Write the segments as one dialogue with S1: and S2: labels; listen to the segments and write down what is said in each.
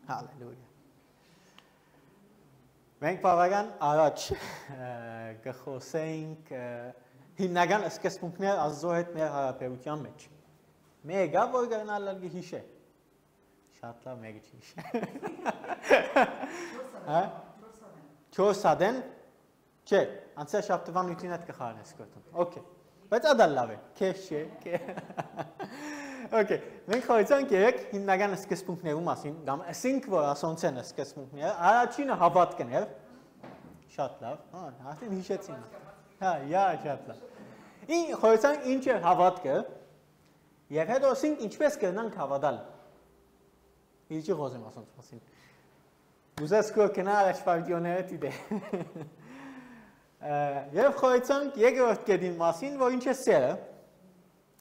S1: Հալելույա։ Մենք բավական առաջ կխոսենք հիմնական սկզբունքներ Աստծո հետ մեր հարաբերության մեջ։ Մեկը որ գնալ գիշե։ Շատ լավ մեկը ճիշտ։ Հա? 4 հատեն։ Չէ, անցյալ շաբթվա նույնին հետ կխառնես կոթում։ Okay։ Բայց դա լավ է։ Քեշ չէ։ Okay, մենք խոսանք երեք հիմնական սկզբունքներու մասին, կամ ասենք որ ասոնց են սկզբունքները, առաջինը հավատքն էր։ Շատ լավ, արդեն հիշեցին։ Հա, շատ լավ։ Խոսանք ինչ է հավատքը, եւ հետո ասենք ինչպես կգնանք հավատալ։ Ինչի խոսեմ ասոնց մասին։ Ուզես կգնալ աշխարհիոները դիտե։ Եվ խոսանք երկրորդ կետի մասին, որ ինչ է սերը։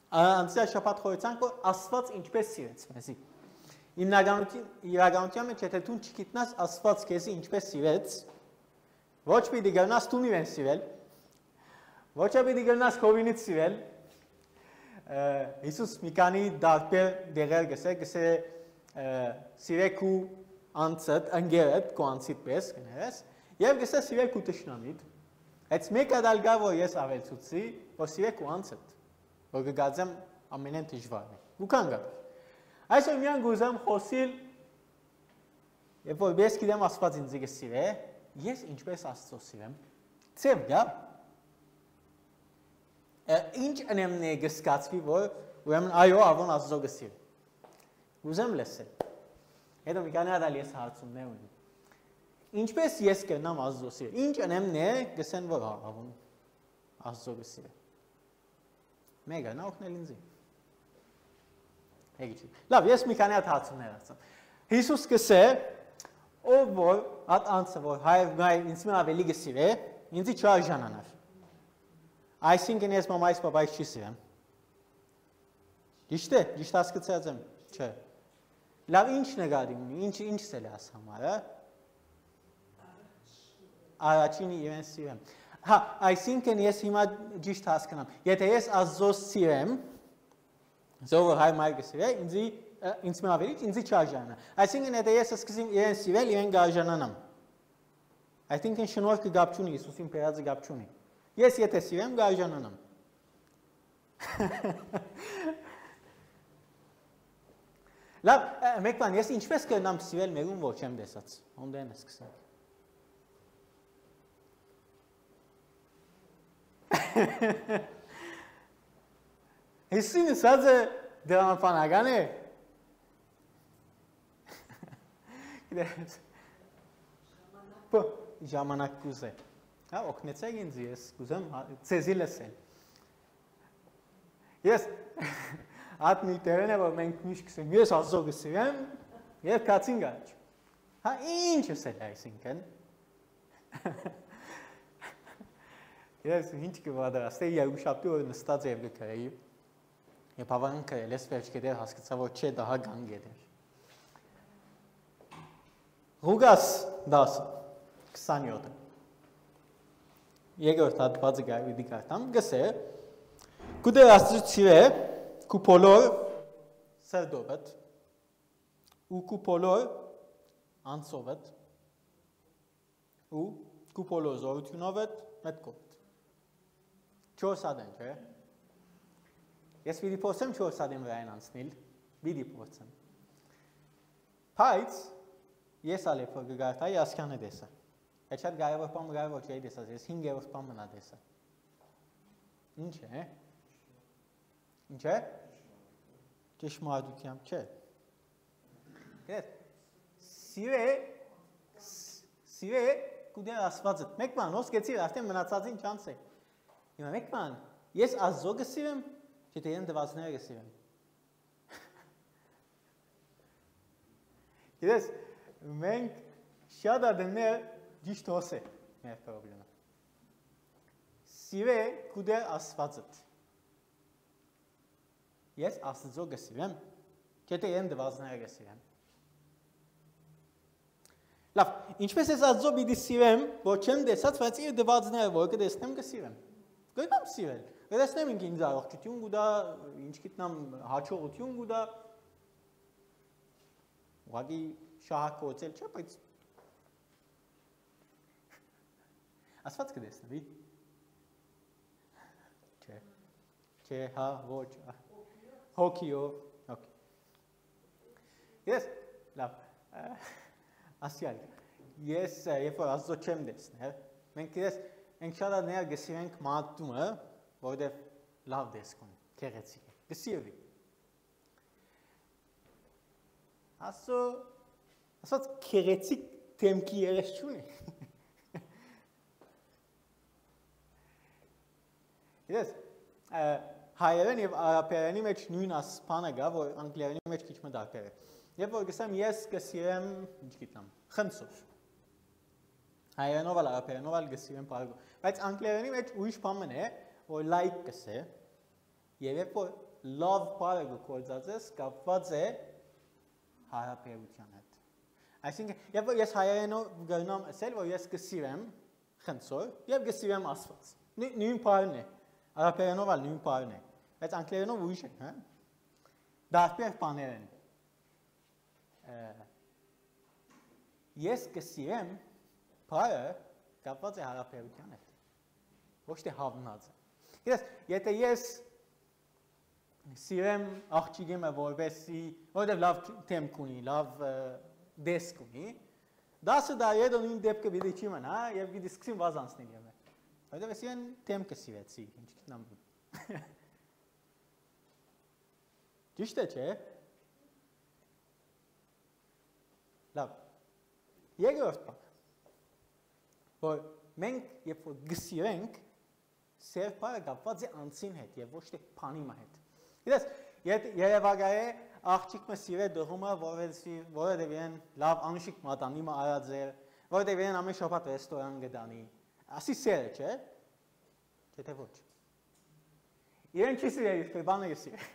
S1: Անցյալ շաբաթ խոսանք, որ Աստված ինչպես սիրեց մեզի։ Իրականության մեջ եթե դու չգիտնաս Աստված քեզի ինչպես սիրեց, ոչ պիտի գնաս դու իրեն սիրել, ոչ պիտի գնաս քովինից սիրել։ Հիսուս մի քանի դարբեր դերեր գսե սիրեք ու անցդ, ընկերդ քո անցիդ պես կներես, եւ գսե սիրեք ու տշնամիդ։ Այդ մեկը դալ գա որ ես ավելցուցի, որ սիրեք ու անցդ։ Որ գազեմ ամենեն դժվարն է։ Ու կան գա։ Այսօր միան գուզեմ խոսիլ, երբ որ ես գիտեմ Աստված ինձ գսիրե, ես ինչպես Աստծո սիրեմ։ Ծև գա։ Ինչ անեմն է գսկացվի, որ ուրեմն այո, ավոն Աստծո գսիր։ Գուզեմ լսել։ Հետո մի քանի հատ ես հարցումներ ունեմ։ Ինչպես ես կնամ Աստծո սիրել։ Ինչ անեմն է գսեն որ ավոն Աստծո գսիրե։ Մեգա նա օգնել ինձ։ Հեգիչ։ Լավ, ես մի քանի հատ հարցումներ ասեմ։ Հիսուս գսե, ով որ at անցը որ հայր ինձ ավելի գսիրե, ինձի չարժանանար։ Այսինքն ես մամայից պապայից չի սիրեմ։ Ճիշտ է, ճիշտ հասկացած եմ, չէ։ Լավ, ինչ նկատի ունի, ինչ սել է աս համարը։ Առաջինը իրեն սիրեմ։ Հա, այսինքն ես հիմա ճիշտ հասկանամ։ Եթե ես Աստծո սիրեմ, զովը հայ մայր գսիրե, ինձ ավելի ինձի չարժանա։ Այսինքն եթե ես սկսեմ իրեն սիրել, իրեն գարժանանամ։ Այսինքն շնորհքը գապ չունի, Հիսուսին բերածը գապ չունի։ Ես եթե սիրեմ, գարժանանամ։ Լավ, մեկ բան, ես ինչպես կգնամ սիրել մերուն, որ չեմ տեսած։ Ոնդեն է սկսենք։ Հիսուսին ասածը դրամապանական է։ Ժամանակ կուզե։ Հա, օգնեցեք ինձ, ես կուզեմ ցեզի լսել։ Ես at մի տերեն է, որ մենք միշտ կսենք, ես Աստծո գսիրեմ, եւ կացին գաչ։ Հա, ինչ է այսինքն։ Ես ինչ կվադրաստեի երուշապտի որ նստած եվ գկրեի, և հավանն կրել ես վերջ գետեր հասկացա, որ չէ դահա գան գետեր։ Ղուգաս 10:27 Երկրորդ հատվածը գայվիդի կարտամ, գսե, կուդեր Աստծո սիրե, կու բոլոր սրդովդ, ու կու բոլոր անցովդ, ու կու բոլոր զորությունովդ մետքովդ։ 4 հատեն, չէ։ Ես պիտի փորձեմ 4 հատեն վրային անցնել, պիտի փորձեմ։ Բայց ես ալեփ որ գարտայի ասքանը դեսա։ Այդ շատ գայվոր բան գայվոր չէի դեսած, ես 5-րդ բան մնա դեսա։ Ինչ է։ Ինչ է։ Ճշմարտությամբ չէ։ Գետ։ Սիրե կուդեր Աստվածը։ Մեկ բան, ոսկեցիր, արդեն մնացածին չանց է։ Հիմա մեկ բան, ես Աստծո գսիրեմ, չէ թե իրեն դվածները գսիրեմ։ Գիտես, մենք շատ ադեններ ճիշտ հոս է մեր պրոբլեմը։ Սիրե կուդեր Աստվածըտ։ Ես Աստծո գսիրեմ, չէ թե իրեն դվածները գսիրեմ։ Լավ, ինչպես ես Աստծո պիտի սիրեմ, որ չեմ տեսած, բայց իր դվածները, որ կտեսնեմ գսիրեմ։ Գնամ սիրել։ Գտեսնեմ ինձ առողջություն գուտա, ինչ գիտնամ հաջողություն գուտա։ ուղղակի շահագործել չէ, բայց ասված կտեսնվի։ Չէ, հա, ոչ, հոգիով, հոգի։ Ես, լավ, ասյալ, ես երբ որ Աստծո չեմ տեսնել, մենք ես ենք շատ ներ գսիրենք մատումը, որտեղ լավ տեսք ունի, գեղեցիկ է, գսիրվի։ Ասած գեղեցիկ դեմքի երես չունի։ Ես հայերեն եւ արաբերենի մեջ նույն ասպանը գա, որ անգլերենի մեջ քիչ մը դարբեր է։ Երբ որ գսեմ ես գսիրեմ, ինչ գիտեմ, խնձոր։ Հայերենով ալ արաբերենով ալ գսիրեմ բարգո։ Բայց անգլերենի մեջ ուրիշ բան է, որ like գսե, եւ երբ որ love բարգո կոչած ես, կապված է հարաբերության հետ։ Այսինքն, երբ որ ես հայերենով գտնամ ասել, որ ես գսիրեմ խնձոր եւ գսիրեմ Աստված։ Նույն բանն է։ Արաբերենով ալ նույն բանն է։ Բայց անգլերենով ուրիշ է, հա։ Դարբեր բաներ են։ Ես գսիրեմ բառը կապված է հարաբերության հետ։ Ոչ թե հավնած է։ Գիտես, եթե ես սիրեմ աղջիկը որովհետեւ որտեղ լավ թեմք ունի, լավ դեսք ունի, դասը դա յետո նույն դեպքը վիդի չի մնա, եւ վիդի սկսին վազանցնել եւ։ Որտեղ ես այն թեմքը սիրեցի, ինչ գտնամ։ Ճիշտ է, չէ՞։ Լավ։ Երկրորդ բան։ Որ մենք երբ որ գսիրենք, սեր բառը կապված է անձին հետ եւ ոչ թե բանի հետ։ Գիտես, երևակայ է աղջիկը սիրե դողումը, որովհետեւ իրեն լավ անուշիկ մատանի մա արած է, որովհետեւ իրեն ամեն շաբաթ ռեստորան գտանի։ Ասի սեր է, չէ՞։ Չէ՞ թե ոչ։ Իրեն չի սիրել, իսկ բանը սիրել։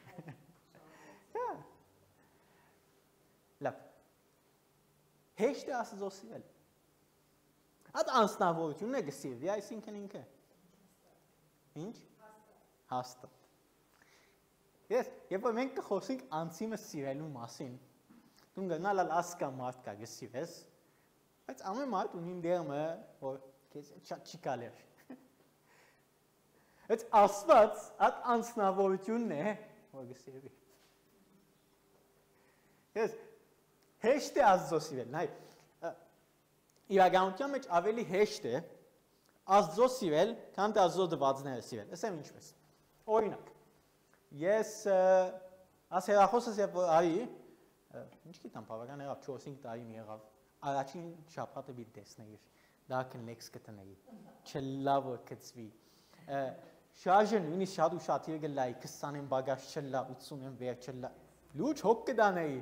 S1: Լավ։ Հեշտ է Աստծո սիրել։ Այդ անձնավորությունն է գսիրվի, այսինքն ինքը։ Ինչ։ Հաստատ։ Ես, երբ որ մենք կխոսենք անձիմը սիրելու մասին, դու գնալ ասկա մարդ կա գսիրես, բայց ամեն մարդ ունի դերմը, որ քեզ շատ չի գալեր։ Այդ Աստված այդ անձնավորությունն է, որ գսիրվի։ Ես հեշտ է Աստծո սիրել, նայ։ Իրականության մեջ ավելի հեշտ է Աստծո սիրել, քան թե Աստծո դվածները սիրել։ Ասեմ ինչպես։ Օրինակ, ես ասերախոսս երբ արի, ինչ գիտեմ, բավական եղավ 4-5 տարի մի եղավ, առաջին շաբաթը պիտի տեսնեի, դա կնեքս կտնեի, չլավ որ կծվի։ Շարժը նույնիսկ շատ ու շատ եղգլայի, 20-ին բագաշ չլա, 80-ին վեր չլա, լուչ հոգ կդանեի։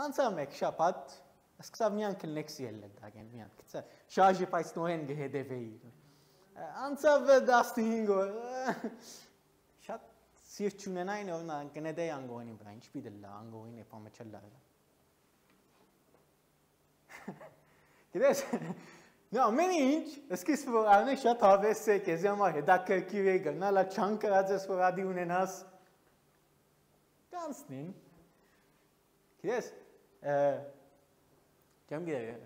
S1: Անցավ մեկ շաբաթ, սկսավ միան կնեքսի ելել դագեն, միան, կծա, շարժը պայց նոհեն գհեդևեի։ Անցավ 15 օր, շատ սիրտ չունենային որ կնեդեի անգողինի վրա, ինչ պիտի լա, անգողին է պամը չլա։ Գիտես, ամեն ինչ, սկիզբ որ արնեք շատ հավես է, կեզի համար հետաքրքիր է, գնալա չան կրած ես, որ ադի ունենաս, կանցնին, գիտես, չեմ գիտեր,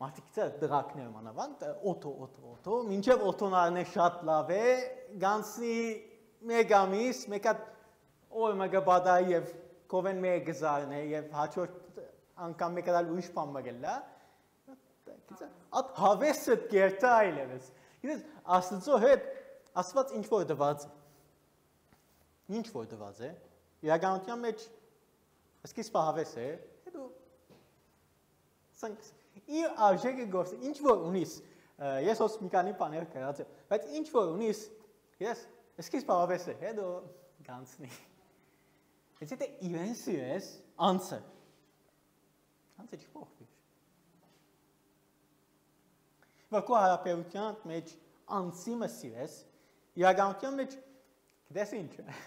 S1: մարդիկ ծեր դրակներ մանավանդ, օթո, մինչև օթոն արնեք շատ լավ է, գանցնի մեկ ամիս, մեկ at օր մգը բադայի և կովեն մեկ գզարն է և հաչորդ անգամ մեկ ադալ ույշ պան մգելլա, at հավեսըտ գերտա այլևես, գիտես, աստծո հետ, աստված ինչ-որ դված է, ինչ-որ դված է, իրականության մեջ, սկիզբը հավես է, հետո, իր արժեգը գործը, ինչ-որ ունիս, ես հոս մի կանի պաներ կրած եմ, բայց ինչ-որ ունիս, ես, սկիզբը հավես է, հետո գանցնի, ես եթե իրեն սիրես, անցը չի փոխվի։ Որ քո հարաբերության մեջ անձիմը սիրես, իրականության մեջ գիտես ինչ է։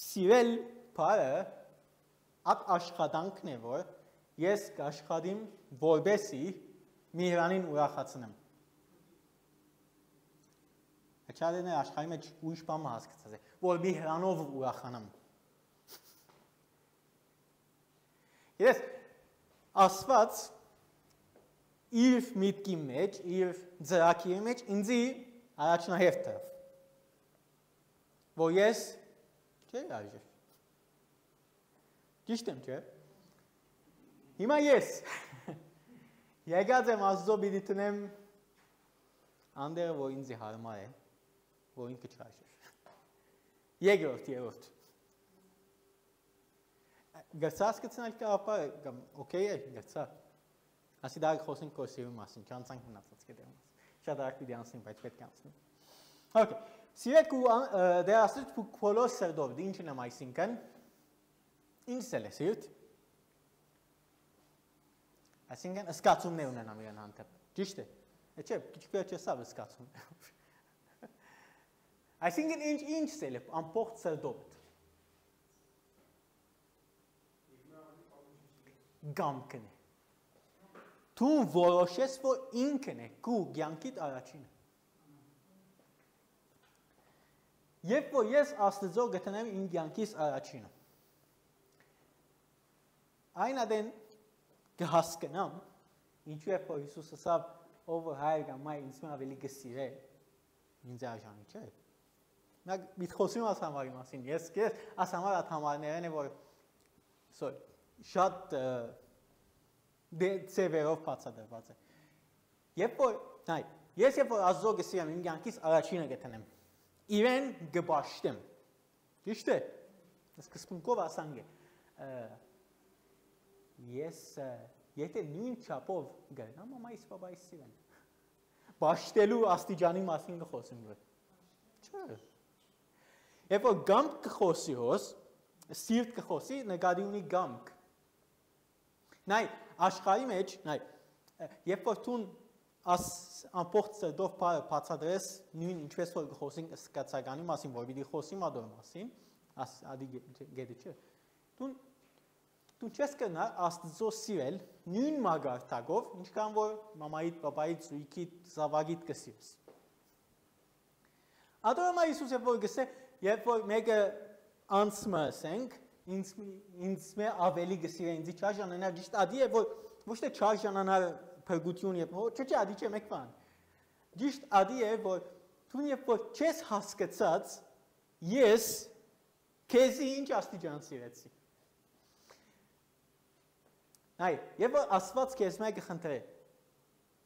S1: Սիրել բառը այդ աշխատանքն է, որ ես կաշխատեմ որպեսզի Միրանին ուրախացնեմ։ Հաճարեն է աշխարհի մեջ ուրիշ բան հասկացած է, որ Միրանով ուրախանամ։ Գիտես, Աստված իր միտքի մեջ, իր ծրագրի մեջ ինձ առաջնահերթ տավ։ Որ ես չէ՞ արժե։ Ճիշտ եմ, չէ՞։ Հիմա ես եկած եմ Աստծո պիտի տնեմ անդերը, որ ինձ հարմար է, որ ինքը չարժե։ Երրորդ։ Գցած կցնել կապա կամ օքեյ է գցա։ Ասի դա խոսենք կորսիվի մասին, չանցանք մնացած կդեմ։ Շատ արագ պիտի անցնենք, բայց պետք է անցնենք։ Okay, սիրեք ու դե ասած բոլոր սերտով, դե ինչն եմ այսինքն։ Ինչ է սիրտ։ Այսինքն սկացումներ ունենամ իրեն հանդեպ։ Ճիշտ է։ Չէ, քիչ չեսավ սկացումներ։ Այսինքն ինչ է ամբողջ սերտով։ Գամքն է։ Դու որոշես, որ ինքն է քու կյանքիդ առաջինը։ Երբ որ ես Աստծո գտնեմ իմ կյանքիս առաջինը, այն ադեն կհասկանամ, ինչու է որ Հիսուսը ասավ, ով հայր կամ մայր ինձ ավելի կսիրե, ինձ արժանի չէ։ Նա մի խոսում ասամարի մասին, ես ասամար այդ համարներն է, որ շատ ծևերով բացատրված է։ Երբ որ Աստծո կսիրեմ իմ կյանքիս առաջինը գտնեմ, իրեն գբաշտեմ։ Ճիշտ է։ Սկզբունքով ասանք է։ Ես եթե նույն չափով գնամ, ամայիս բաբայիս սիրեմ։ Բաշտելու աստիճանի մասին կխոսեմ որ։ Չէ։ Երբ որ գամք կխոսի հոս, սիրտ կխոսի, նկատի ունի գամք։ Նայ, աշխարհի մեջ, երբ որ դու ամբողջ սերտով բացատրես նույն ինչպես որ խոսենք սկացականի մասին, որ պիտի խոսիմ ադոր մասին, ադի գետը չէ։ Դու չես կնա Աստծո սիրել նույն մագարտակով, ինչքան որ մամայիդ, պապայիդ, զույգիդ, զավակիդ կսիրես։ Ադորամա Հիսուս երբ որ գսե, երբ որ մեկը անցմը ասենք, ինձ մե ավելի գսիրե ինձի չարժանանար, ճիշտ ադի է որ ոչ թե չարժանանար փրկություն եւ չէ, ադի չէ մեկ բան։ Ճիշտ ադի է որ դու երբ որ չես հասկացած, ես քեզի ինչ աստիճան սիրեցի։ Այ, երբ որ Աստված քեզ մեկը խնդրե,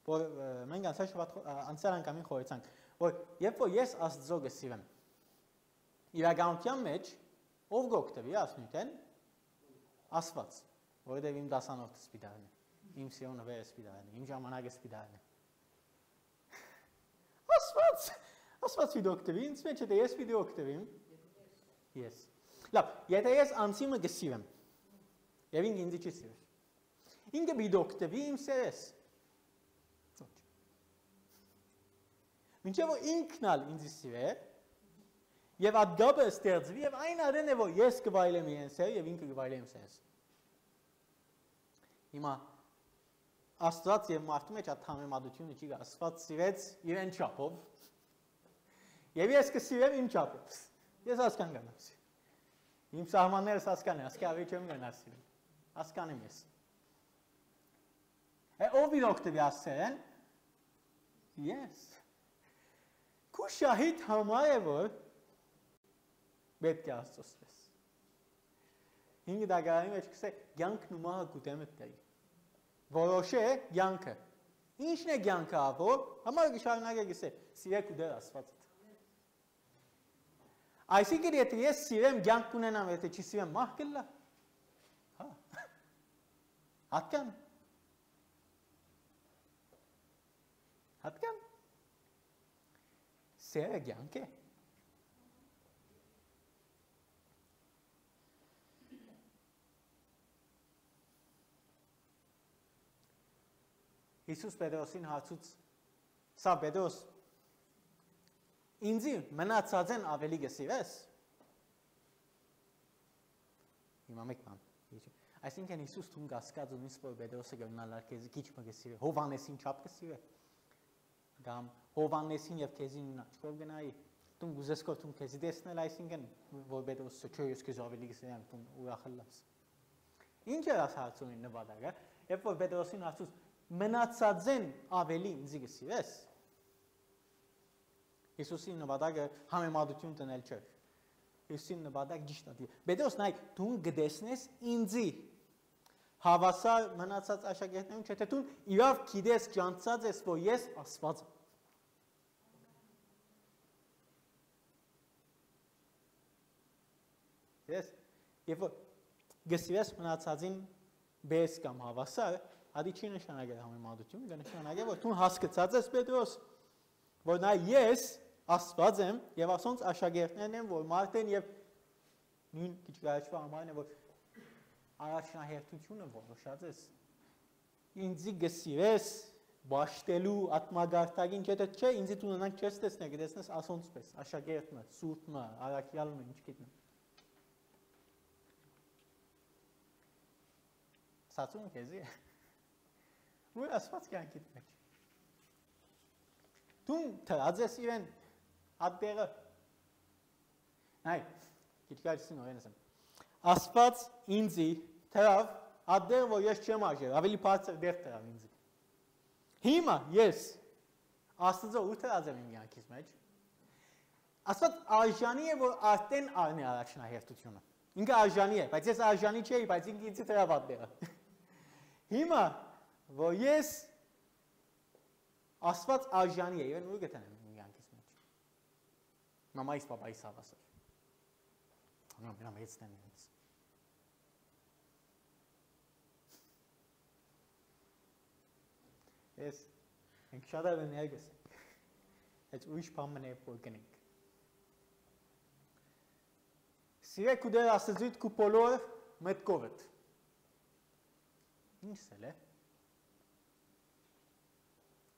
S1: որ մենք անցյալ անգամին խորհեցանք, որ երբ որ ես Աստծո կսիրեմ, իրականության մեջ ով գոկտվի ասնույթեն Աստված, որովհետև իմ դասանորդը սպիտակն է, իմ սիրոնը վերը սպիտակն է, իմ ժամանակը սպիտակն է։ Աստված վիդեո կտվի, ինձ մեջ եթե ես վիդեո կտվիմ, ես։ Լավ, եթե ես անցիմը կսիրեմ, եւ ինքը ինձ չի սիրել, ինքը վիդեո կտվի իմ սերես։ Մինչև որ ինքն ալ ինձ սիրե, եւ այդ գաբը ստեղծվի եւ այն ադեն է որ ես կվայելեմ իրեն սեր եւ ինքը կվայելեմ սերս։ Հիմա Աստված եւ մարդու մեջ այդ համեմատությունը չի գա, Աստված սիրեց իրեն չափով եւ ես կսիրեմ իմ չափով։ Ես հասկանամ։ Իմ սահմաններս հասկանեմ, ասկավի չեմ գնալ սիրեմ։ Հասկանեմ ես։ Ով իր օգտվի ասեն։ Ես։ Քու շահիդ համար է որ պետք է Աստծոս։ Ինքը դագարանի մեջ կսե կյանքն ու մահը գուտեմը տերի։ Որոշե կյանքը։ Ինչն է կյանքը ավոր, համար շարունակե գսե սիրեք ու դեր Աստվածը։ Այսինքն եթե ես սիրեմ կյանք ունենամ, եթե չսիրեմ մահ կլա։ Հա։ Հատկան։ Հատկան։ Սերը կյանք է։ Հիսուս Պետրոսին հարցուց, սա Պետրոս, ինձի մնացած են ավելի կսիրես։ Հիմա մեկ բան։ Այսինքն Հիսուս թուն կասկած ունիս, որ Պետրոսը գնալար քեզի քիչ մը կսիրե, Հովանեսին չափ կսիրե։ Կամ Հովանեսին եւ քեզին աչքով գնայի։ Դու գուզես կո քեզի տեսնել, այսինքն որ Պետրոսը չէ, ես քեզ ավելի կսիրեմ, դու ուրախ լաս։ Ինչ էր ասացումին նպատակը, երբ որ Պետրոսին ասուց մնացած են ավելի ինձ գսիրես։ Հիսուսի նպատակը համեմատություն տնել չէր։ Հիսուսի նպատակ ճիշտ է։ Պետրոս նայ դու գտեսնես ինձի հավասար մնացած աշակերտներուն, չէ՞ թե դու իրավ գիտես ճանաչած ես, որ ես Աստված եմ։ Ես երբ որ գսիրես մնացածին բես կամ հավասար, ադի չի նշանակել համեմատություն, կնշանակե որ դու հասկացած ես Պետրոս, որ նա ես Աստված եմ եւ ասոնց աշակերտներն են, որ մարդեն եւ նույն քիչ գարեջվա համարն է, որ առաջնահերթությունը որոշած ես ինձի գսիրես բաշտելու ատմագարտագին չէ, ինձի դու նրանք չես տեսնել, գտեսնես ասոնց պես, աշակերտը, սուրբը, արաքյալը, ինչ գիտնեմ։ Սացուն քեզի։ Ու ասված կյանքիդ մեջ։ Դու թրածես իրեն ատտերը։ Այ, քիչկարցին օրենս եմ։ Ասված ինձի թրավ ատտերը, որ ես չեմ արժեր, ավելի բարձր դեր թրավ ինձի։ Հիմա ես Աստծո ու թրածեմ իմ կյանքից մեջ։ Ասված արժանի է, որ արդեն արնի առաջնահերթությունը։ Ինքը արժանի է, բայց ես արժանի չէի, բայց ինքը ինձի թրավ ատտերը։ Հիմա, որ ես Աստված արժանի է, իրեն ուր գտնեմ իմ կյանքից մեջ։ Մամայիս, պապայիս հավասար։ Նա մեծն եմ ինձ։ Ես ենք շատ այլ էներգես ենք։ Այդ ուրիշ բան է որ գնենք։ Սիրեք ու դեր Աստծուց քու բոլոր մտքովդ։ Ինչ է։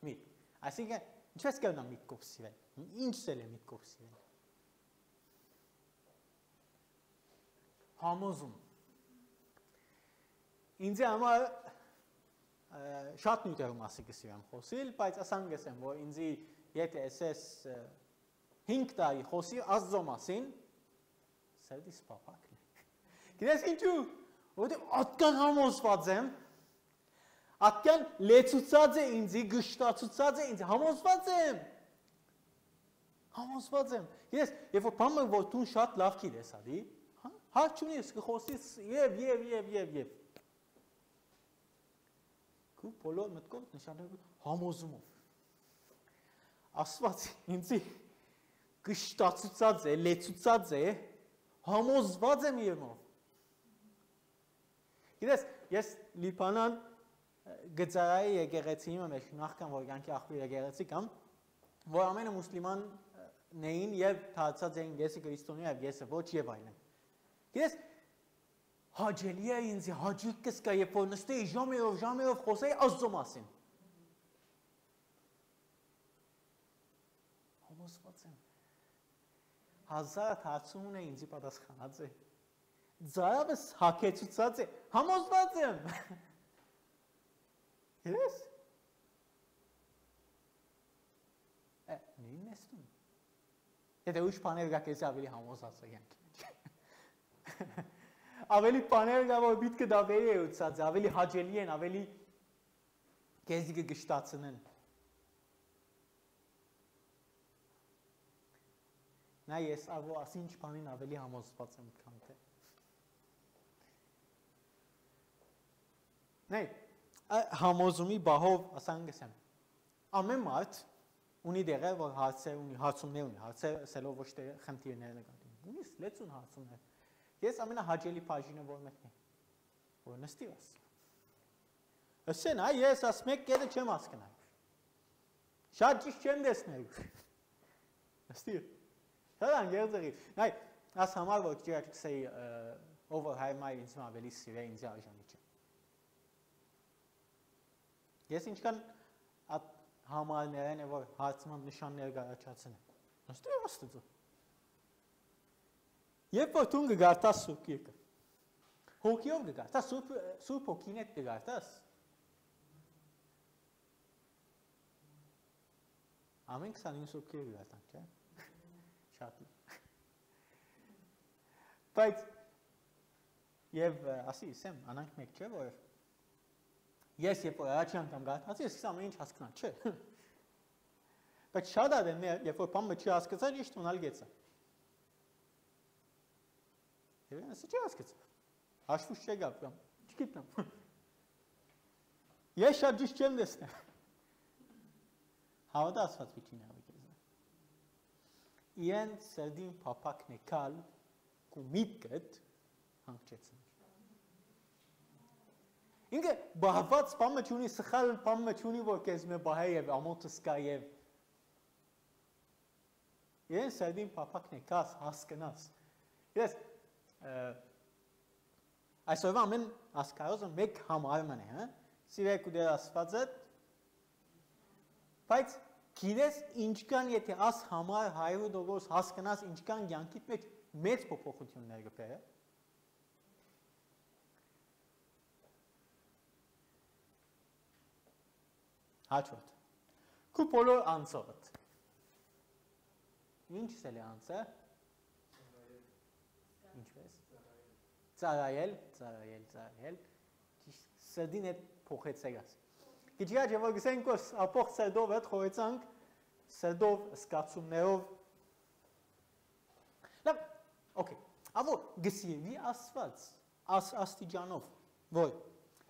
S1: Միտ, այսինքն ինչպես կերնա միտքով սիրել։ Ինչ է միտքով սիրել։ Համոզում։ Ինձ համար շատ նույնտեղում ասի կսիրեմ խոսիլ, բայց ասան գսեմ, որ ինձի եթե ես 5 տարի խոսի Աստծո մասին, սերդիս պապակն է։ Գիտես ինչու, որտեղ ատկան համոզված եմ, ատկան լեցուցած է ինձի, գշտացուցած է ինձի, համոզված եմ։ Գիտես, երբ որ բանը, որ դու շատ լավ գիտես, ադի, հարկ չունիս, կխոսիս և։ Քու բոլոր մտքով նշանակում համոզումով։ Աստված ինձի գշտացուցած է, լեցուցած է, համոզված եմ իրենով։ Գիտես, ես Լիբանան գծարայի եկեղեցի մեջ նախքան որ կյանքի աղբյուր եկեղեցի կամ, որ ամենը մուսլիմաններին և թարցած էին եսը քրիստոնյա և եսը ոչ և այլն։ Գիտես, հաջելի է ինձի, հաջիկ կսկա, երբ որ նստեի ժամերով խոսեի Աստծո մասին։ Համոզված եմ։ 1000 հարցումն է ինձի պատասխանած է։ Ձարավս հակեցուցած է, համոզված եմ։ Գիտես։ Նույնն ես տուն։ Եթե ուշ պաներ գա կեզի ավելի համոզած է յանքի մեջ։ Ավելի պաներ գա, որ բիտքը դա վերի է ուծած, ավելի հաջելի են, ավելի կեզի կգշտացնեն։ Նա ես աղո ասի ինչ պանին ավելի համոզված եմ կան թե։ Նայ, համոզումի բահով ասան գսեմ, ամեն մարդ ունի դեղը, որ հարցումներ ունի, հարցեր սելով ոչ թե խնդիրներ նկատում, ունիս լեցուն հարցումներ, ես ամենահաջելի բաժինը որ մեկն է, որ նստի ես, ասեն, ես աս մեկ կետը չեմ ասկնալ, շատ ճիշտ չեմ դեսնել, նստի, շատ անգերձերի, նայ, աս համար, որ ճիրակ կսեի, ով որ հայմայր ինձ ավելի սիրե ինձի արժանի չէ, ես ինչքան համարներն է, որ հարցման նշաններ գարաչացն է, նստի Աստծո, երբ որ տուն գգարտաս սուրբ երկը, հոգիով գգարտաս, սուրբ հոգին էտ գգարտաս, ամեն 29 սուրբ կեր գգարտանք, չէ, շատ, բայց Եվ ասի, սեմ, անանք մեկ չէ, որ ես երբ որ առաջի անգամ գարտացի, ես ամեն ինչ հասկնա, չէ։ Բայց շատ ադեմ երբ որ բանը չի հասկացա, ճիշտ ունալ գեցա։ Եվ ես չի հասկացա։ Հաշվուց չեկա, չգիտեմ։ Ես շատ ճիշտ չեմ տեսնել։ Հավատա ասված վիճին հավի քեզ։ Իեն սերդին փափակն է կալ ու միտքդ հանգչեցին։ Ինքը բահված բամը չունի, սխալ բամը չունի, որ քեզ մե բահե եւ ամոթը սկա եւ Իեն սերդին փափակն է կաս հասկնաս։ Ես այսօրվա ամեն ասկարոզը մեկ համարման է, հա։ Սիրեք ու դեր ասվածը, բայց գիրես ինչքան եթե աս համար 100% հասկնաս ինչքան կյանքիդ մեջ մեծ փոփոխություններ կբերի։ Հաջորդ։ Քու բոլոր անձովդ։ Ինչ սել է անձը։ Ինչպես։ Ծարայել։ Սրդին հետ փոխեցեգաս։ Գիջիա որ գսենք որ ապոխ սրդով հետ խորեցանք, սրդով սկացումներով։ Լավ, օքեյ։ Ավոր գսիրվի ասված, աստիճանով, որ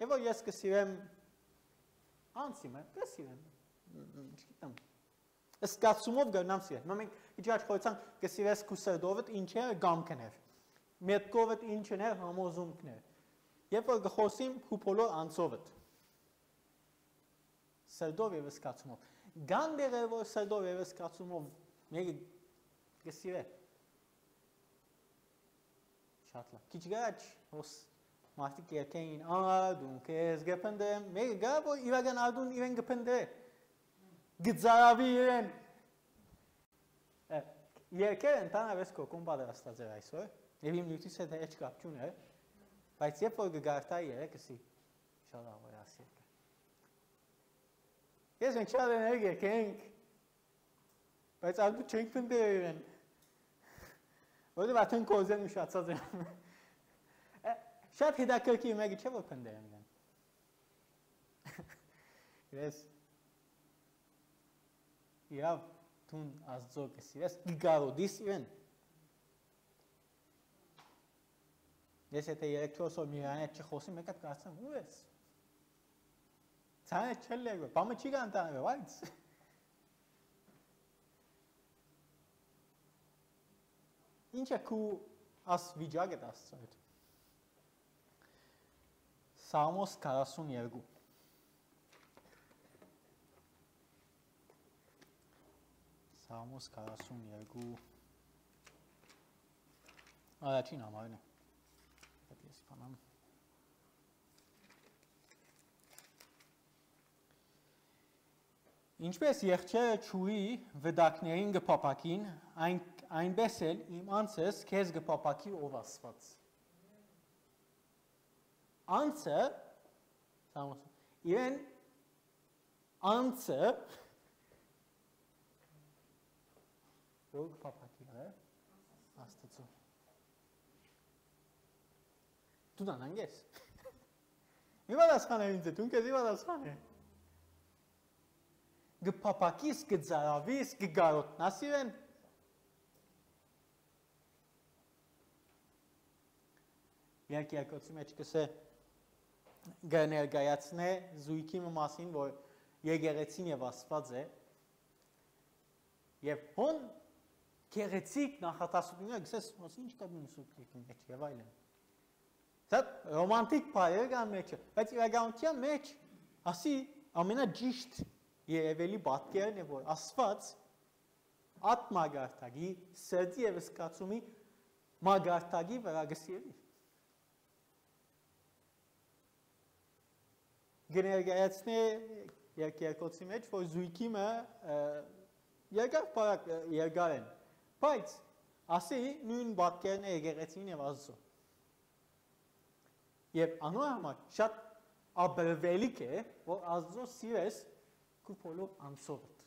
S1: եւ որ ես գսիրեմ անցիմը, գսիրեմ, չգիտեմ։ Սկացումով գնամ սիրել։ Մենք գիջիա խորեցանք գսիրես քու սրդով ինչ է գամքներ։ Մետքով ինչն է համոզումքներ։ Երբ որ գխոսիմ քու բոլոր անձովդ սրդով եւ սկացումով գանդերը որ սրդով եւ սկացումով մեկը գսիրե շատ լավ քիչ գաչ հոս մարդիկ երկեն ադուն քեզ գպնդեմ մեկը գա որ իրական ադուն իրեն գպնդե գծարավի իրեն երկեն տանավես կոկում պատրաստած է այսօր եւ իմ լույսից հետ հեչ կապ չունի բայց երբ որ գարտայի երեքսի շատ ավոր ասի Ես մենք շատ էներգիա կենք, բայց ալբու չենք պնդեր իրեն, որտև ատեն կոզեն ուշացած եմ, շատ հետաքրքի մեկի չէ որ պնդեր եմ իրեն, ես իրավ տուն ազձո կսիր, ես գիգարոդիս իրեն, ես եթե 3-4 օր միրան հետ չխոսիմ, մեկատ կարծեմ ու ես, Ցանը չել լեգո, բամը չի կանտանվե, բայց Ինչ է քու աս վիճակը դասծոյդ Սամոս 42 Սամոս 42 Առաջին համարն է Պետք ես պանամ Ինչպես եղջերը չուի վդակներին գպապակին, այնպես էլ իմ անցս քեզ գպապակի ով ասված։ Անցը, իրեն անցը, ով գպապակի է, աստծո։ Դու դանան ես։ Իվա դասխան է ինձ է, դուն կեզ իվա դասխան է։ Գպապակիս, գծարավիս, գգարոտնաս իրեն։ Երկերկոցի մեջ կսե գներգայացնե զույքի մասին, որ եկեղեցին և ասված է և հոն կեղեցիկ նախատասությունները գսես ինչ կա մինսուկլիկի մեջ և այլն։ Սատ ռոմանտիկ պայեր կան մեջը, բայց իրականության մեջ ասի ամենա ջիշտ երևելի բատկերն է, որ ասված ատ մագարտագի, սրդի և սկացումի մագարտագի վրա գսիրվի։ Գներգայացնե երկերկոցի մեջ, որ զույքիմը երկար պարակ երկար են, բայց ասի նույն բատկերն է եկեղեցին և ազզո։ Եվ անոր համար շատ աբրվելիք է, որ ազզո սիրես քու բոլոր անձովդ,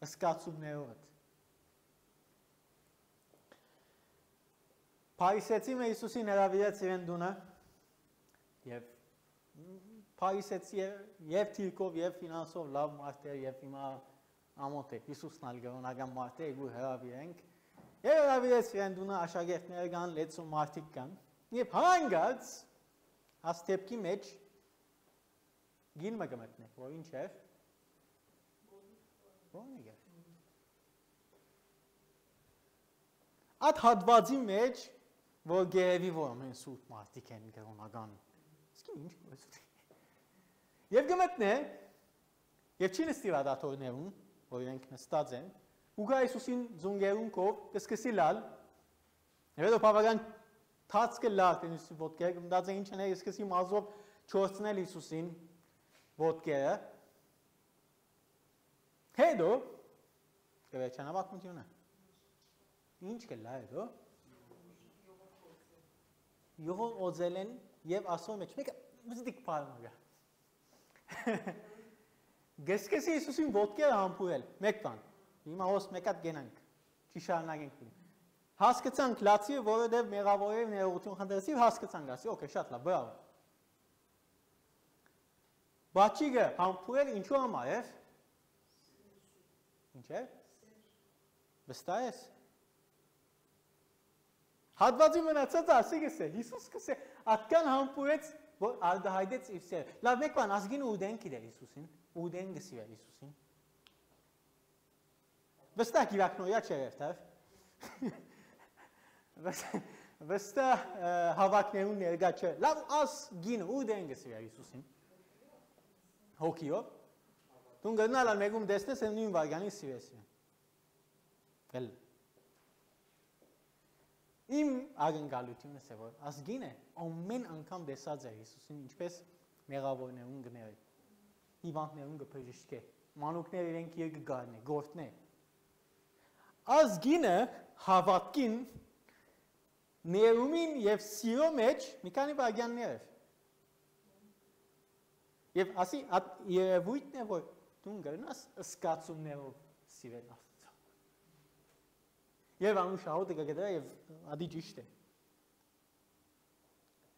S1: սկացումներովդ։ Փարիսեցին Հիսուսին հրավիրեց իրեն տունը եւ Փարիսեցի եւ թիրքով եւ ֆինանսով լավ մարդ էր եւ հիմա ամոթ է Հիսուսն ալ գոնական մարդ է ու հրավիրենք եւ հրավիրեց իրեն տունը աշակերտներ կան լեցու մարդիկ կան եւ հանգած աստեպքի մեջ գին մգմետնե որ ինչ է Ոնիգա Այդ հատվածի մեջ որ գերեվի որ ամեն սուտ մարդիկ են գերոնական իսկ ինչ Եվ գմետնե եւ չի նստի վադաթորներուն որ իրենք նստած են ու գա Հիսուսին զունգերունքով կսկսի լալ եւ հետո բավական թաց կլալ ինձ ոտքեր գմդած է ինչ են սկսի մազով չորցնել Հիսուսին ոտքերը հետո կվերջանա պատմությունը ինչ կլա հետո յողով օձելեն եւ ասոր մեջ մեկը մզդիկ պարմագա Գեսկեսի Հիսուսին ոտքերը համբուրել, մեկ բան, հիմա հոս մեկատ գենանք, չի շարունակենք հասկացանք լացի, որովհետև մեղավորի ներողություն խնդրեցի, հասկացանք ասի, օքեյ, շատ լավ, բրավո Բաչիգը համբուրել ինչու համար էր Ինչ է վստահ ես Հատվածի մնացած ասի գսե, Հիսուս գսե, ատկան համբուրեց որ ալդահայդեց իր սերը։ Լավ մեկ բան ազգին ուդեն գիտեր Հիսուսին, ուդեն գսիվեր Հիսուսին։ Վստահ գիրակնոյա չէր թավ։ Վստահ հավակներուն ներգա չէր։ Լավ ազգին ուդեն գսիվեր Հիսուսին։ Հոգիով։ Դուն գնալ ալ մեկում դեսնես եմ նույն վարգանի սիրեսին։ Էլ Իմ ագնկալությունը է որ ազգին է ամեն անգամ դեսած է Հիսուսին ինչպես մեղավորներուն գները հիվանդներուն գբժշկե մանուկներ իրենք իր գարնե գործնե ազգինը հավատքին ներումին եւ սիրո մեջ մի քանի բաժաններ եւ ասի երևույթն է որ դու գնաս սկացումներով սիրել Եվ անու շահոտը կգետրա և ադի ճիշտ է։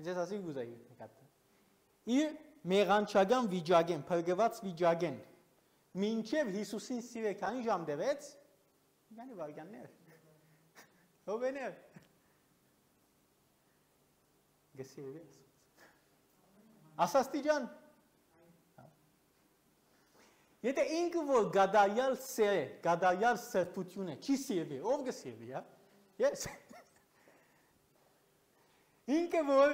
S1: Ես ասի գուզայի նկատը։ Իր մեղանչական վիճակեն, պրգված վիճակեն, մինչև Հիսուսին սիրե քանի ժամ դևեց, քանի վարգաններ։ Հովեներ։ Գսիրվի ասաստիջան։ Եթե ինքը որ գադայալ սեր է, գադայալ սրբություն է, չի սիրվի, ով գսիրվի, հա? Ես։ Ինքը որ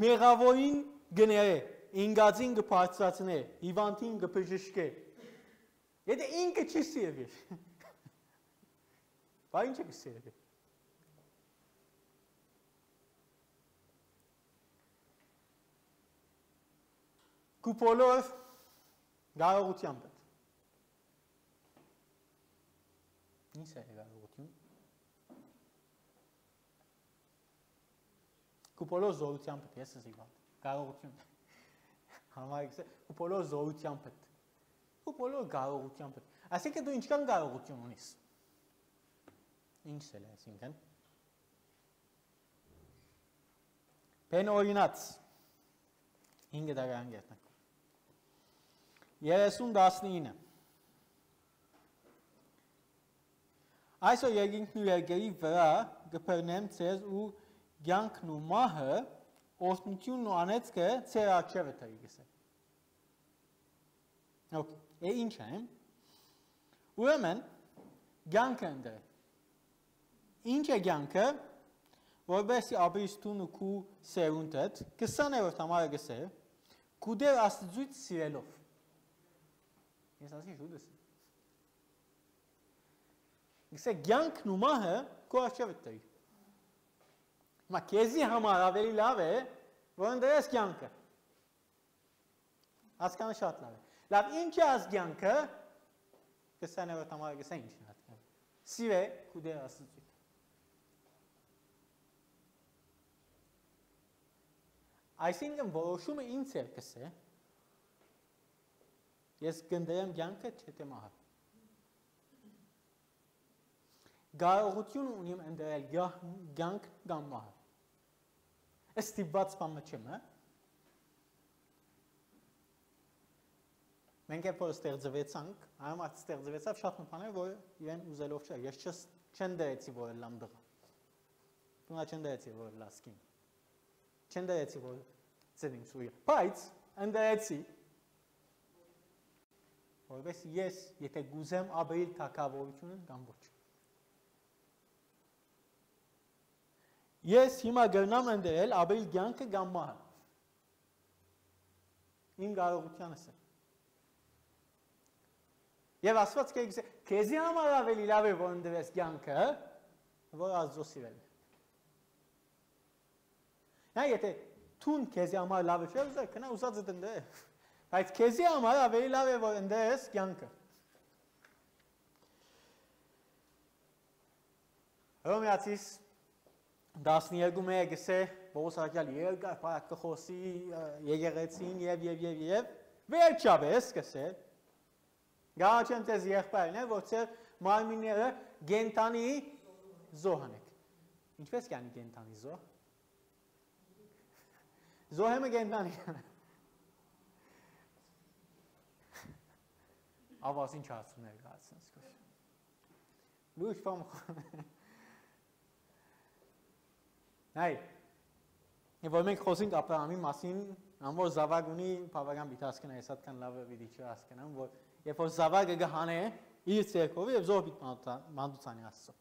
S1: մեղավորին գներ է, ինգածին գպարծացն է, հիվանդին գպժշկ է, եթե ինքը չի սիրվի, բա ինչ է գսիրվի։ Կուպոլով Գարողությամբ է։ Ինչ է գարողություն։ Կուպոլով զորությամբ է, ես ես իվատ, գարողություն։ Համարիքս է, կուպոլով զորությամբ է։ Կուպոլով գարողությամբ է։ Այսինքն դու ինչքան գարողություն ունիս։ Ինչ էլ է այսինքն։ Պեն օրինած, 5 դարան գետնակ։ 30-19 Այսօր երկինքն ու երկերի վրա գպրնեմ ձեզ ու գյանքն ու մահը օսնությունն ու անեցքը ձեր արջևը թրի գսե Է ինչ է Ուրեմն գյանքը ընդրը Ինչ է գյանքը որբեսի ապրիստուն ու կու սերունդըտ 20-րդ համարը գսե կուդեր աստծույց սիրելով Ես ասի շուտս։ Գսե գյանքն ու մահը քո արջևը տրի։ Հիմա քեզի համար ավելի լավ է, որ ընդրես գյանքը։ Հասկանը շատ լավ է։ Լավ, ինչ է աս գյանքը, 20-րդ համարը գսե ինչ է հատկան։ Սիրե քու դեր աստծույթ։ Այսինքն որոշումը ինձ էր գսե, Ես գնդրեմ գյանքը չեթե մահը։ Կարողություն ունիմ ընդրել կյանք կամ մահ։ Ստիպված բանը չեմ, հա։ Մենք երբ որ ստեղծվեցանք, այմարդ ստեղծվեցավ շատ բաներ, որ իրեն ուզելով չէ։ Ես չեն դերեցի, որ լամ դղա։ Դու չեն դերեցի, որ լասկին։ Չեն դերեցի, որ ծնիմ սուրյա։ Բայց ընդերեցի, որպես ես, եթե գուզեմ ապրիլ թագավորությունը կամ ոչ։ Ես հիմա գրնամ ընդերել ապրիլ կյանքը կամ մահը։ Իմ կարողությանս է։ Եվ ասված կեգս է, կեզի համար ավելի լավ է, որ ընդրես կյանքը, որ Աստծո սիրելն է։ Նա եթե թուն կեզի համար լավ է, չէ, կնա ուզածը ընդրե։ Բայց կեզի համար ավելի լավ է, որ ընդրես կյանքը։ Հռոմեացիս 12-ը գսե, Պողոս առաքյալ երկար պարակ կխոսի եկեղեցին եւ վերջապես գսե Գաղաչեմ ձեզ եղբայրն է, որ ձեր մարմինները գենտանի զոհ անեք։ Ինչպես կյանի գենտանի զոհ։ Զոհեմը գենտանի։ Ավազ ինչ հարցուներ գացնս կոշ։ Լույշ պամ Նայ, որ մենք խոսենք ապրամի մասին, ամոր զավագ ունի պավագան բիթասկն է, ես ատկան լավ վիդի չի ասկնամ, որ երբ որ զավագը գհան է իր ցերկով եւ զոհ բիտ մանդուցանի Աստծո։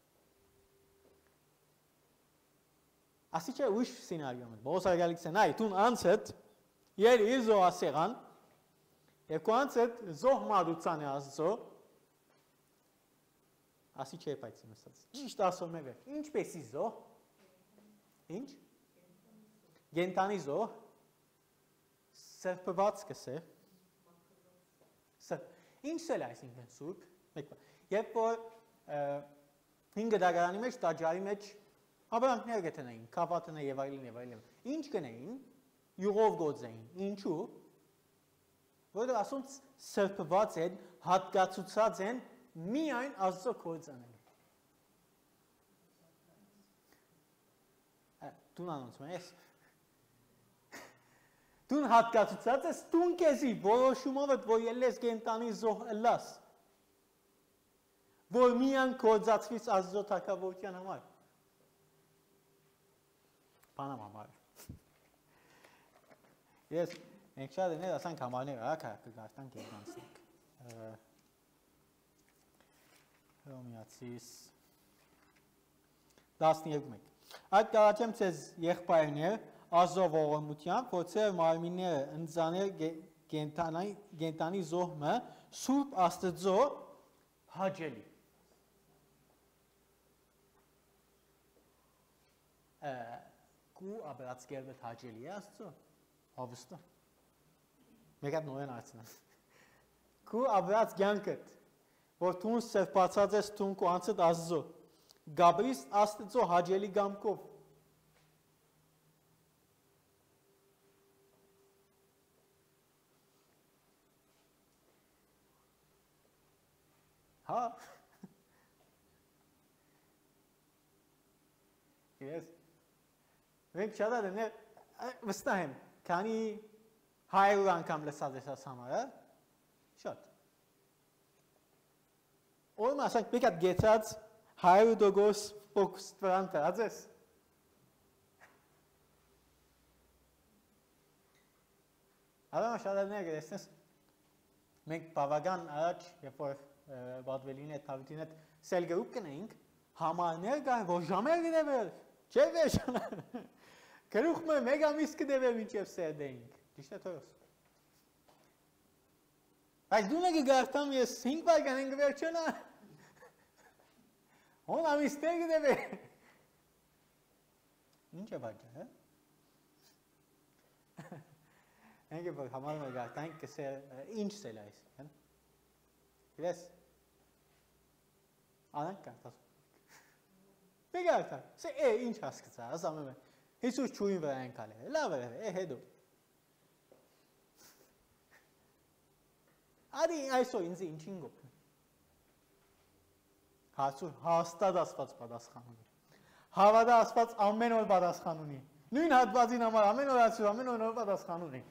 S1: Ասի չէ ուշ սցենարիում է։ Բողոս առաքյալիկս է, նայ, դու անցդ եր իր զոհասեղան, եւ քո անցդ զոհ մանդուցանի Աստծո։ Ասի չէ բայց իմ ասած։ Ճիշտ ասում է, ինչպես ի զոհ։ Ինչ։ Գենտանի զոհ։ Սրբված կսե։ Ինչ էլ այսինքն սուրբ, երբ որ 5 դարանի մեջ, տաճարի մեջ ապրանքներ գտնեին, կապատներ եւ այլն, ինչ կնեին, յուղով գործեին, ինչու, որովհետեւ ասում սրբված են, հատկացուցած են միայն Աստծո կործանելու։ Դու անոնցում ես։ Դու հատկացուցած ես տուն կեզի որոշումով ես, որ ելես գենտանի զոհ ըլլաս, որ միան կործացվից Աստծո թագավորության համար։ Բանամ համար։ Ես մենք շատ են ասանք համարներ, կգարտանք և անցնենք։ Հռոմեացիս 12 Այդ կարաչեմ ձեզ եղբայրներ Աստծո ողորմությամբ, որ ձեր մարմինները ընծաներ գենտանի զոհը Սուրբ Աստծո հաճելի։ Կու ապրած կերպդ հաճելի է Աստծո, հավստը։ Մեկ այդ նորեն արցնեմ։ Կու ապրած կյանքդ, որ տուն սրբացած ես տուն կու անցդ Աստծո, գաբրիս Աստծո հաճելի գամքով։ Հա։ Ես մենք շատ են վստահ եմ, քանի 100 անգամ լսած ես այս համարը, շատ։ Օրում ասանք մեկ այդ գեցած 100% ֆոկուս վրան տրած ես։ Ալամա շատ են գեցնես, մենք բավական առաջ, երբ որ բադվելին հետ, հավիտին հետ սել գրուպ կնեինք, համարներ գար, որ ժամեր գդեվեր, չէ վերջանար, գրուխ մը մեկ ամիս կդեվեր մինչև սերդեինք, ճիշտ է թորոս։ Բայց դու նգը գարտամ ես 5 բարգան ենք վերջանա, հոն ամիսներ գդեվեր։ Ինչ է բաջա, հա։ Ենք որ համարում է գարտանք կսեր, ինչ սել այս, հեն։ Իրես, անանք կարտասում։ Մեկ արտար, սե ինչ հասկծա, ասամեմ է, Հիսուս չույն վրա են կալ է, լավ է, հետո։ Ադի այսո ինձ ինչին գոպն։ Հարցու հաստատ Աստված պատասխան ունի։ Հավատա Աստված ամեն օր պատասխան ունի։ Նույն հատվածին համար ամեն օր հարցու, ամեն օր պատասխան ունի։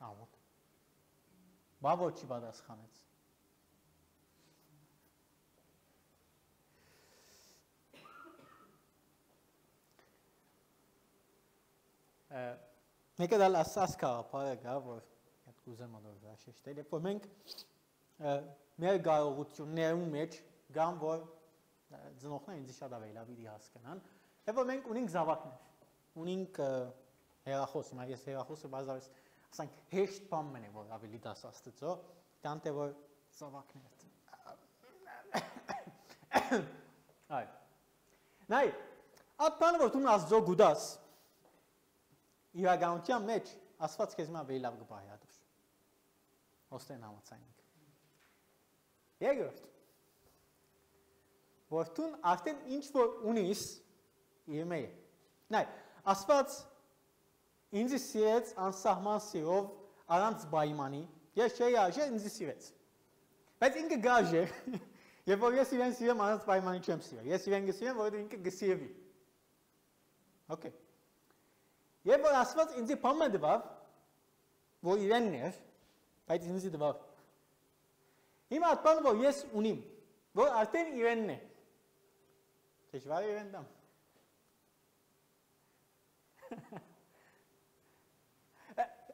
S1: Ահա։ Բա ոչ չի պատասխանեց։ Մեկը դալ ասաս կաղապարը գա, որ այդ կուզեմ անոր վրա շեշտել, երբ որ մենք մեր կարողություններում մեջ գամ, որ ծնողները ինձ շատ ավելի լավ պիտի հասկանան, երբ որ մենք ունենք զավակներ, ունենք հեռախոս, հիմա ես հեռախոսը բազարես, ասենք հեշտ բան մեն է, որ ավելի դաս Աստծո, դան թե որ զավակներ։ Այ։ Նայ, այդ բանը որ դու Աստծո գուդաս իրականության մեջ Աստված քեզ մա ավելի լավ կբայրադուր։ Ոստեն համացայինք։ Երկրորդ, որ դու արդեն ինչ որ ունիս իր մեջ։ Նայ, Աստված ինձ սիրեց անսահման սիրով առանց պայմանի, ես չէի արժե ինձ սիրեց։ Բայց ինքը գաժե, երբ որ ես իրեն սիրեմ առանց պայմանի չեմ սիրել։ Ես իրեն կսիրեմ, որովհետև ինքը կսիրվի։ Okay։ Եվ որ Աստված ինձի բամը դվավ, որ իրենն էր, բայց ինձի դվավ։ Հիմա այդ բանը, որ ես ունիմ, որ արդեն իրենն է, դժվար է իրեն դամ։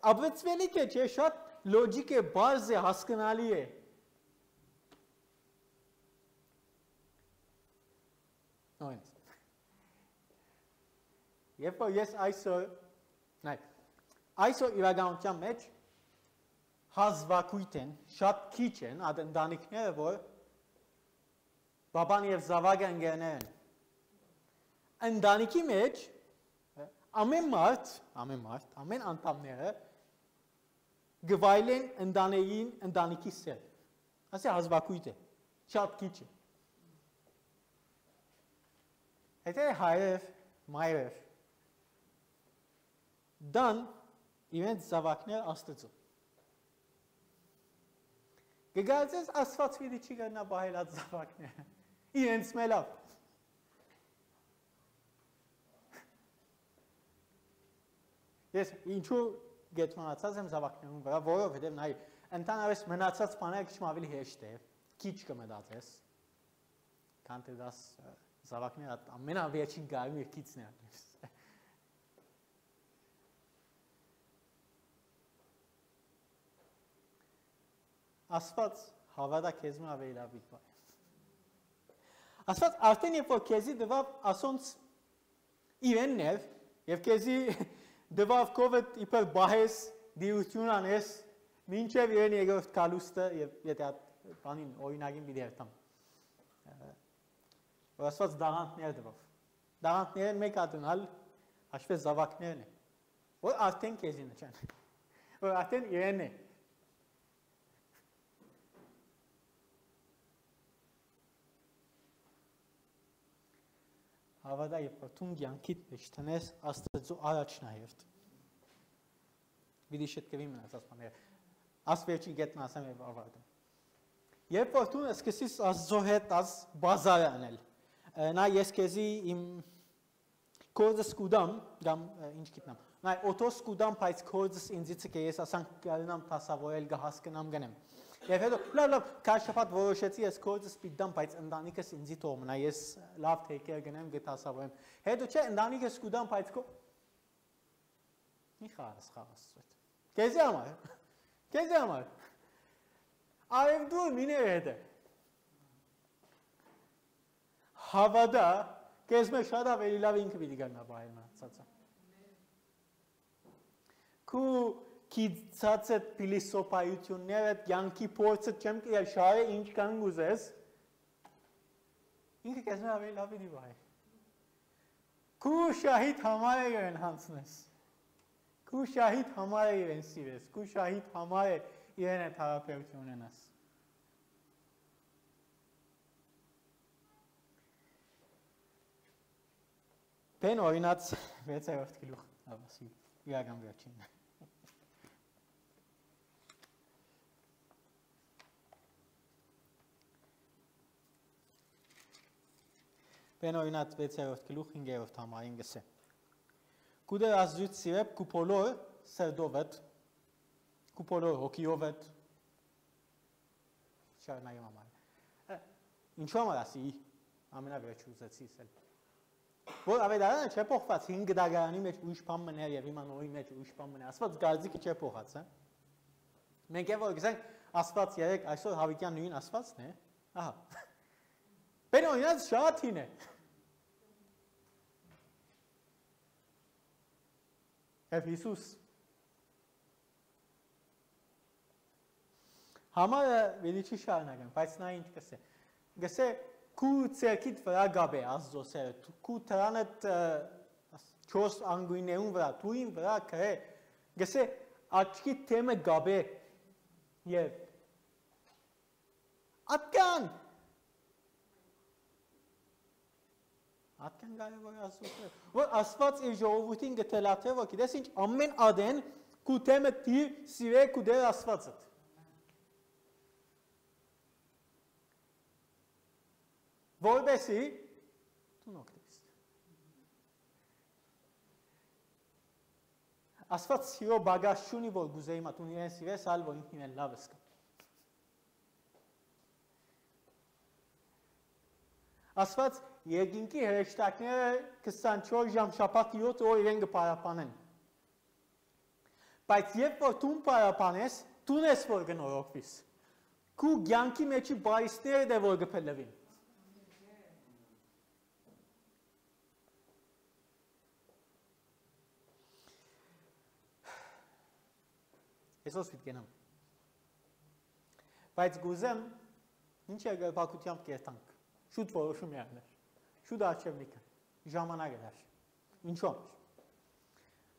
S1: Ապվեցվելիք է, չէ, շատ լոջիկ է, բարձ է, հասկանալի է։ Նոյնց։ Երբ որ ես այսօր իրականության մեջ հազվագույթ են, շատ քիչ են այդ ընտանիքները, որ բաբան և զավակը ընկերներ են։ Ընտանիքի մեջ ամեն անդամները գվայլեն ընտանիքի սեր։ Ասի հազվագույթ է, շատ քիչ է։ Հետո հայրեր, մայրեր դան իրենց զավակներ Աստծո։ Գգացես Աստված վիդի չի գնա բահել այդ զավակները։ Իրենց մելավ։ Ես ինչու գետմանացած եմ զավակներում վրա, որովհետև նայ ընդհանրապես մնացած բաները քիչ ավելի հեշտ է, քիչ կմտածես, քան թե դաս զավակները ամենավերջին գարու երկիցն է։ Աստված հավատա քեզ մը ավելի լավ իբա։ Աստված արդեն երբ որ քեզի դվավ ասոնց իրենն էր եւ քեզի դվավ կովդ իբր բահես դիություն անես մինչեւ իրեն երկրորդ կալուստը եւ եթե բանին օրինակին պիտի երթամ։ Որ Աստված դաղանտներ դվավ։ Դաղանտները մեկ ադնալ հաշվի զավակներն է։ Որ արդեն քեզին չան։ Որ արդեն իրենն է։ Հավատա երբ որ դու կյանքիդ մեջ տնես Աստծո առաջնահերթ։ Վիդի շտկվի մնացած բաները։ Ասվերջի գետնը ասեմ եւ ավարտեմ։ Երբ որ դու սկսես Աստծո հետ աս բազար անել, նա ես քեզի իմ կոդս կուդամ, կամ ինչ գիտնամ։ Նա օտոս կուդամ, բայց կոդս ինձից է ես ասանք գալնամ տասավորել գահասկնամ գնեմ։ Եվ հետո լավ քաշապատ որոշեցի ես կոդս պիտամ, բայց ընտանիքս ինձի թողմնա ես լավ թեքեր գնեմ գտասավորեմ։ Հետո չէ ընտանիքս կուդամ, բայց մի խաղաս սուտ։ Քեզի համար։ Արև դու միներ հետ է։ Հավատա, քեզ մեջ շատ ավելի լավ ինքը պիտի գնա բայել մնացածը։ Քու Քիծած այդ փիլիսոփայությունները, յանքի փորձը չեմ կրել շարը ինչ կան գուզես։ Ինքը քեզ ավելի լավ է դիվայ։ Քու շահիդ համար է իրեն հանցնես։ Քու շահիդ համար է իրեն սիրես։ Քու շահիդ համար է իրեն այդ հարաբերություն ունենաս։ Բեն օրինաց 6-րդ գլուխ, ավասի իրական վերջին։ Բենօրինակ 6-րդ գլուխ 5-րդ համարին գսե։ Կուդեր Աստծուց սիրებ քու բոլոր սերդովդ, քու բոլոր հոգիովդ շարնայում համար։ Ինչու համար ասի ամենավերջը ուզեցի ասել։ Որ ավետարանը չէ փոխված 5 դագարանի մեջ ուրիշ բան մներ եւ հիմա նորի մեջ ուրիշ բան մներ։ Աստված գարձիկը չէ փոխած, հա։ Մենք եւ որ գսենք Աստված երեք այսօր հավիտյան նույն Աստվածն է, ահա։ Բենօրինակ շատին է։ Եվ Հիսուս համարը վիդիչի շարունակեմ, բայց նա ինչ կսե։ Գսե քու ցերքիդ վրա գաբե Աստծո սերը, քու թրանդ 4 անգույնեուն վրա, թույն վրա կրե։ Գսե աչքի թեմը գաբե եւ ատկան կարևոր Աստծո որ Աստված իր ժողովրդին գտելաթե որ գիտես ինչ ամեն ադեն քու թեմը դի սիրե քու դեր Աստվածը որբեսի դու նոկտես Աստված սիրո բագաժ չունի որ գուզեի մատուն իրեն սիրես ալ որ ինքն իրեն լավս կա Աստված երկինքի հրեշտակները 24 ժամ շաբաթ 7 օր իրեն կպարապանեն բայց երբ որ դու պարապանես դու ես որ կնորոգվես քու ցանկի մեջի բայստերը դե որ կփլվին Այսօր սպիտ կենամ բայց գուզեմ ինչ է գլբակությամբ կերտանք շուտ որոշում է անել շուտ աչևնիկը ժամանակ է դաշ ինչու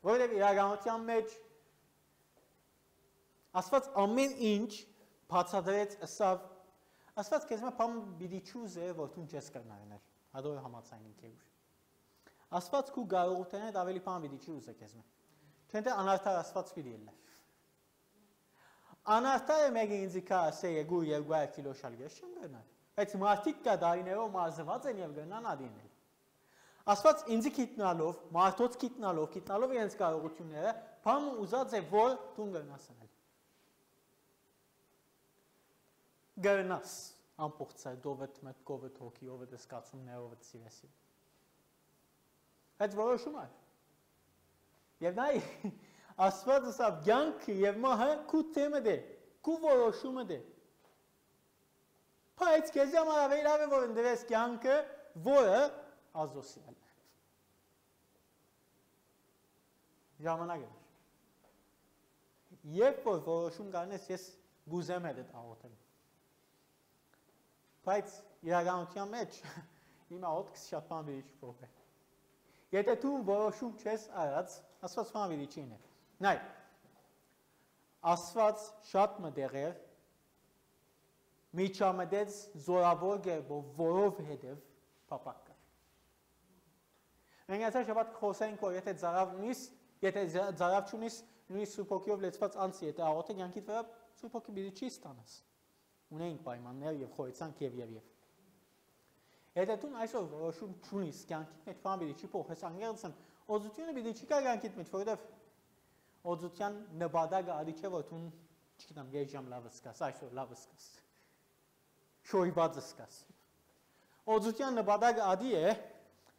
S1: որովհետև իրականության մեջ Աստված ամեն ինչ բացատրեց ասավ Աստված քեզ մա բամ բիդի ճուզե որ դու չես կրնարնել հադոր համացային ինքեուր Աստված քու գարողութենդ ավելի բամ բիդի ճուզե քեզ մա չեն թե անարդար Աստված պիտի ելներ Անարդարը մեկը ինձ կա ասե եգու 200 կիլո շալգես չեմ գնալ բայց մարդիկ կա դարիներով մարզված են եւ գնան ադինել Աստված ինձ գիտնալով մարդոց գիտնալով իրենց կարողությունները բամ ուզած է որ դու գնաս անել գնաս ամբողջ սերդովդ մտքովդ հոգիովդ զգացումներովդ սիրեսի այդ որոշում է եւ նայ Աստվածը սա ցանկը եւ մահը քու թեմը դե քու որոշումը դե Բայց քեզ համար ավելի լավ է որ ընդրես ցանկը որը ազոսիալ ժամանակ է երբ որ որոշում կանես ես գուզեմ է դա աղոթել բայց իրականության մեջ իմ աղոթքս շատ բան բերի չփոխվի եթե դու որոշում չես արած Աստված բան բերի չի ներ Նայ, Աստված շատ մտեղեր, միջամտեց զորավոր գերբով, որով հետև պապակ կար։ Մենք այսօր շաբաթ խոսենք, որ եթե ձարավ չունիս, նույնիսկ Սուրբ Հոգիով լեցված անձի, եթե աղոթեք յանքիդ վրա Սուրբ Հոգի բիդի չի ստանաս։ Ունենք պայմաններ եւ խորհրդանք եւ։ Եթե դու այսօր որոշում չունիս, յանքիդ մեջ բան բիդի չի փոխես, անգերցեմ, օծությունը բիդի չի կա յանքիդ մեջ, որովհետեւ Օծության նպատակը ադի չէ որ դու չգիտեմ 2 ժամ լավս կաս, այսօր լավս կաս։ Շոյբածս կաս։ Օծության նպատակը ադի է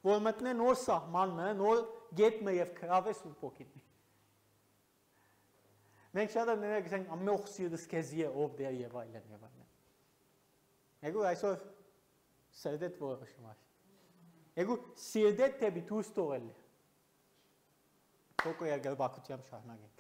S1: որ մտնե նոր սահմանը, նոր գետը եւ քրավես ու փոքիտնի։ Մենք շատ ներեք ասենք ամբողջ սիրտս քեզի է ով դեր եւ այլն եւ այլն։ Եկու այսօր սերդետ որոշում աշ։ Եկու սիրդետ դեպի դու ստորել։ Փոքր երգալբակությամբ շարունակենք։